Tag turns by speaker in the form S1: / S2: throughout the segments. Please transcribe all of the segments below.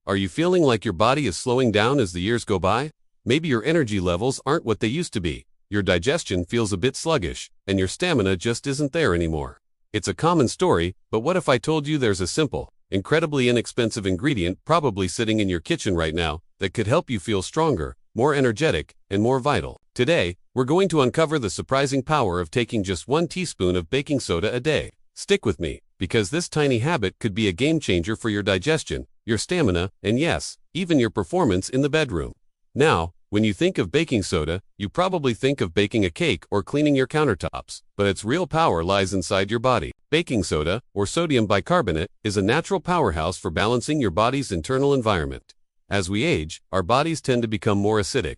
S1: Are you feeling like your body is slowing down as the years go by? Maybe your energy levels aren't what they used to be, your digestion feels a bit sluggish, and your stamina just isn't there anymore. It's a common story, but what if I told you there's a simple, incredibly inexpensive ingredient probably sitting in your kitchen right now that could help you feel stronger, more energetic, and more vital? Today, we're going to uncover the surprising power of taking just 1 teaspoon of baking soda a day. Stick with me, because this tiny habit could be a game changer for your digestion, your stamina, and yes, even your performance in the bedroom. Now, when you think of baking soda, you probably think of baking a cake or cleaning your countertops, but its real power lies inside your body. Baking soda, or sodium bicarbonate, is a natural powerhouse for balancing your body's internal environment. As we age, our bodies tend to become more acidic.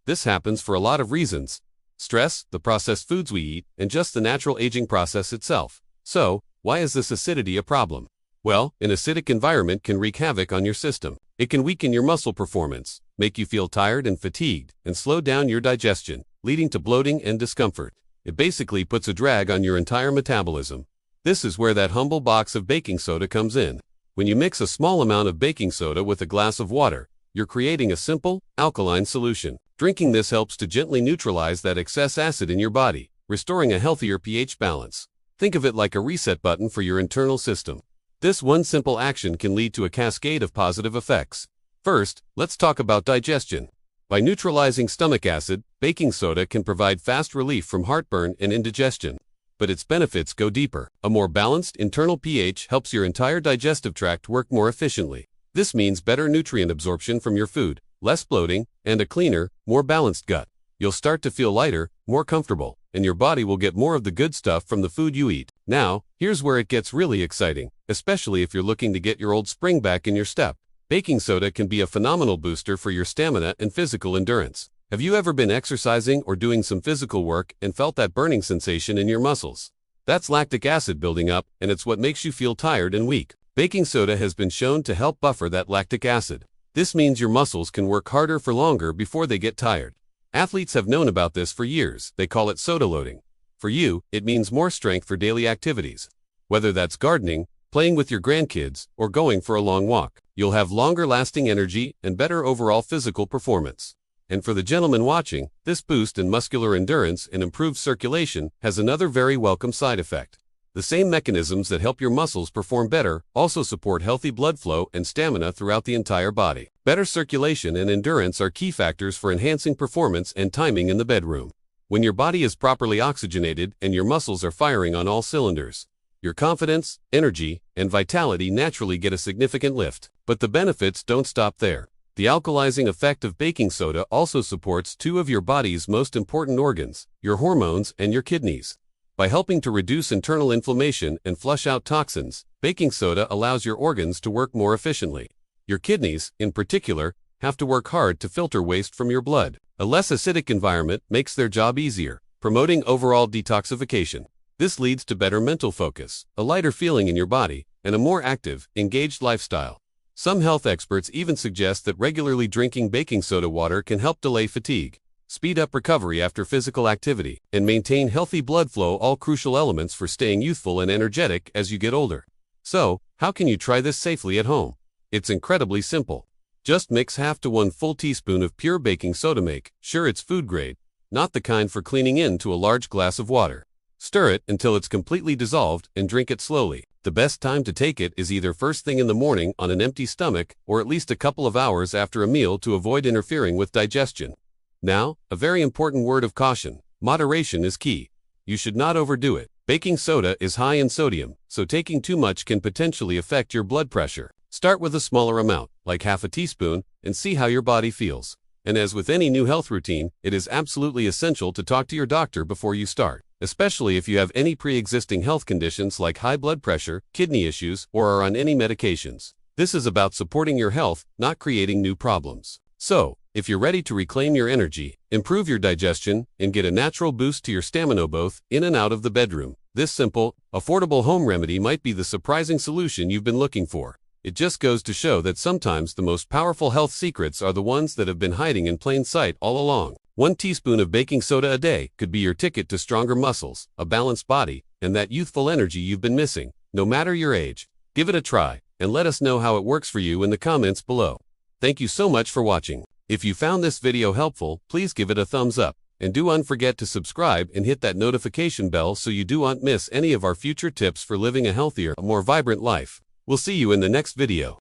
S1: This happens for a lot of reasons: stress, the processed foods we eat, and just the natural aging process itself. So, why is this acidity a problem? Well, an acidic environment can wreak havoc on your system. It can weaken your muscle performance, make you feel tired and fatigued, and slow down your digestion, leading to bloating and discomfort. It basically puts a drag on your entire metabolism. This is where that humble box of baking soda comes in. When you mix a small amount of baking soda with a glass of water, you're creating a simple, alkaline solution. Drinking this helps to gently neutralize that excess acid in your body, restoring a healthier pH balance. Think of it like a reset button for your internal system. This one simple action can lead to a cascade of positive effects. First, let's talk about digestion. By neutralizing stomach acid, baking soda can provide fast relief from heartburn and indigestion. But its benefits go deeper. A more balanced internal pH helps your entire digestive tract work more efficiently. This means better nutrient absorption from your food, less bloating, and a cleaner, more balanced gut. You'll start to feel lighter, more comfortable, and your body will get more of the good stuff from the food you eat. Now, here's where it gets really exciting, especially if you're looking to get your old spring back in your step. Baking soda can be a phenomenal booster for your stamina and physical endurance. Have you ever been exercising or doing some physical work and felt that burning sensation in your muscles? That's lactic acid building up, and it's what makes you feel tired and weak. Baking soda has been shown to help buffer that lactic acid. This means your muscles can work harder for longer before they get tired. Athletes have known about this for years. They call it soda loading. For you, it means more strength for daily activities. Whether that's gardening, playing with your grandkids, or going for a long walk, you'll have longer-lasting energy and better overall physical performance. And for the gentleman watching, this boost in muscular endurance and improved circulation has another very welcome side effect. The same mechanisms that help your muscles perform better also support healthy blood flow and stamina throughout the entire body. Better circulation and endurance are key factors for enhancing performance and timing in the bedroom. When your body is properly oxygenated and your muscles are firing on all cylinders, your confidence, energy, and vitality naturally get a significant lift. But the benefits don't stop there. The alkalizing effect of baking soda also supports 2 of your body's most important organs, your hormones and your kidneys. By helping to reduce internal inflammation and flush out toxins, baking soda allows your organs to work more efficiently. Your kidneys, in particular, have to work hard to filter waste from your blood. A less acidic environment makes their job easier, promoting overall detoxification. This leads to better mental focus, a lighter feeling in your body, and a more active, engaged lifestyle. Some health experts even suggest that regularly drinking baking soda water can help delay fatigue, speed up recovery after physical activity, and maintain healthy blood flow, all crucial elements for staying youthful and energetic as you get older. So, how can you try this safely at home? It's incredibly simple. Just mix half to 1 full teaspoon of pure baking soda. Make sure it's food grade, not the kind for cleaning into a large glass of water. Stir it until it's completely dissolved and drink it slowly. The best time to take it is either first thing in the morning on an empty stomach or at least a couple of hours after a meal to avoid interfering with digestion. Now, a very important word of caution: moderation is key. You should not overdo it. Baking soda is high in sodium, so taking too much can potentially affect your blood pressure. Start with a smaller amount, like half a teaspoon, and see how your body feels. And as with any new health routine, it is absolutely essential to talk to your doctor before you start, especially if you have any pre-existing health conditions like high blood pressure, kidney issues, or are on any medications. This is about supporting your health, not creating new problems. So, if you're ready to reclaim your energy, improve your digestion, and get a natural boost to your stamina both in and out of the bedroom, this simple, affordable home remedy might be the surprising solution you've been looking for. It just goes to show that sometimes the most powerful health secrets are the ones that have been hiding in plain sight all along. 1 teaspoon of baking soda a day could be your ticket to stronger muscles, a balanced body, and that youthful energy you've been missing, no matter your age. Give it a try, and let us know how it works for you in the comments below. Thank you so much for watching. If you found this video helpful, please give it a thumbs up, and don't forget to subscribe and hit that notification bell so you don't miss any of our future tips for living a healthier, more vibrant life. We'll see you in the next video.